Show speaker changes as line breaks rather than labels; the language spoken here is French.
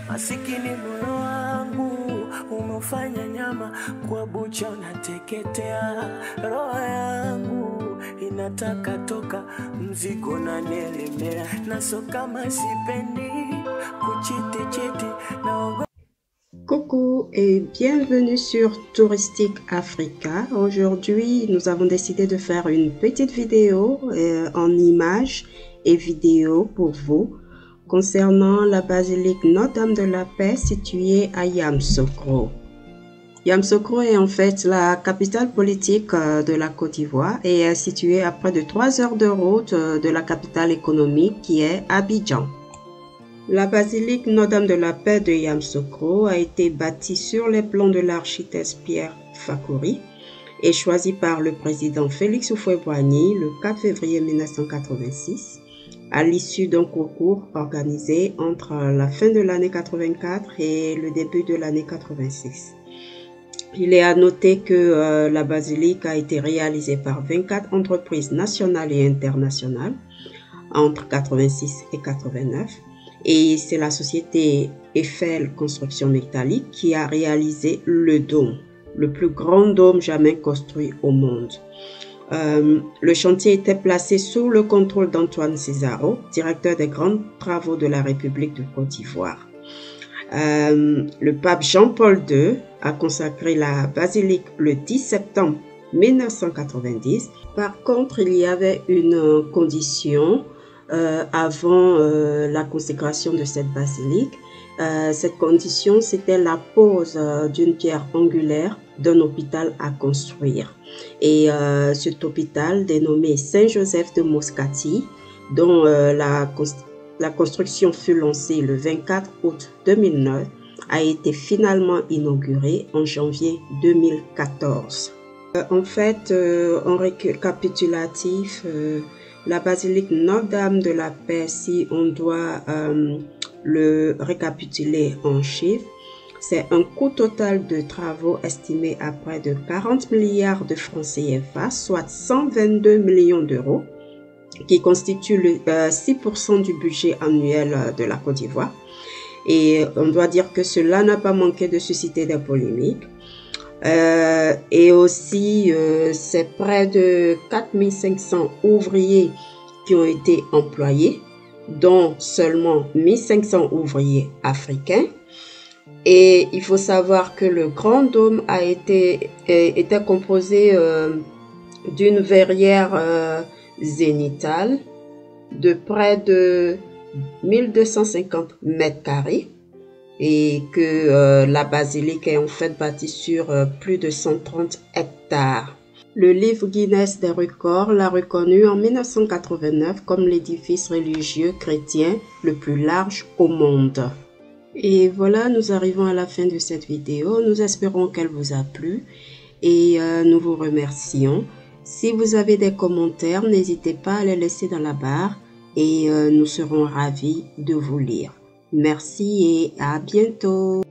Masikini moyo wangu umefanya nyama kwa bucha unateketea. Roho yangu inataka toka, mzigo na nielemea. Na so kama sipendi kuchiti na
Coucou et bienvenue sur Touristique Africa. Aujourd'hui, nous avons décidé de faire une petite vidéo en images et vidéo pour vous concernant la basilique Notre-Dame de la Paix située à Yamoussoukro. Yamoussoukro est en fait la capitale politique de la Côte d'Ivoire et est située à près de 3 heures de route de la capitale économique qui est Abidjan. La basilique Notre-Dame de la Paix de Yamoussoukro a été bâtie sur les plans de l'architecte Pierre Fakhouri et choisie par le président Félix Houphouët-Boigny le 4 février 1986 à l'issue d'un concours organisé entre la fin de l'année 84 et le début de l'année 86. Il est à noter que la basilique a été réalisée par 24 entreprises nationales et internationales entre 86 et 89. Et c'est la société Eiffel Construction Métallique qui a réalisé le dôme, le plus grand dôme jamais construit au monde. Le chantier était placé sous le contrôle d'Antoine Césaro, directeur des grands travaux de la République de Côte d'Ivoire. Le pape Jean-Paul II a consacré la basilique le 10 septembre 1990. Par contre, il y avait une condition avant la consécration de cette basilique. Cette condition, c'était la pose d'une pierre angulaire d'un hôpital à construire. Et cet hôpital, dénommé Saint-Joseph de Moscati, dont la construction fut lancée le 24 août 2009, a été finalement inauguré en janvier 2014. En fait, en récapitulatif, la basilique Notre-Dame de la Paix, si on doit le récapituler en chiffres, c'est un coût total de travaux estimé à près de 40 milliards de francs CFA, soit 122 millions d'euros, qui constitue 6% du budget annuel de la Côte d'Ivoire. Et on doit dire que cela n'a pas manqué de susciter des polémiques. Et aussi, c'est près de 4500 ouvriers qui ont été employés, dont seulement 1500 ouvriers africains. Et il faut savoir que le Grand Dôme était composé d'une verrière zénitale de près de 1250 mètres carrés. Et que la basilique est en fait bâtie sur plus de 130 hectares. Le livre Guinness des records l'a reconnu en 1989 comme l'édifice religieux chrétien le plus large au monde. Et voilà, nous arrivons à la fin de cette vidéo. Nous espérons qu'elle vous a plu et nous vous remercions. Si vous avez des commentaires, n'hésitez pas à les laisser dans la barre et nous serons ravis de vous lire. Merci et à bientôt.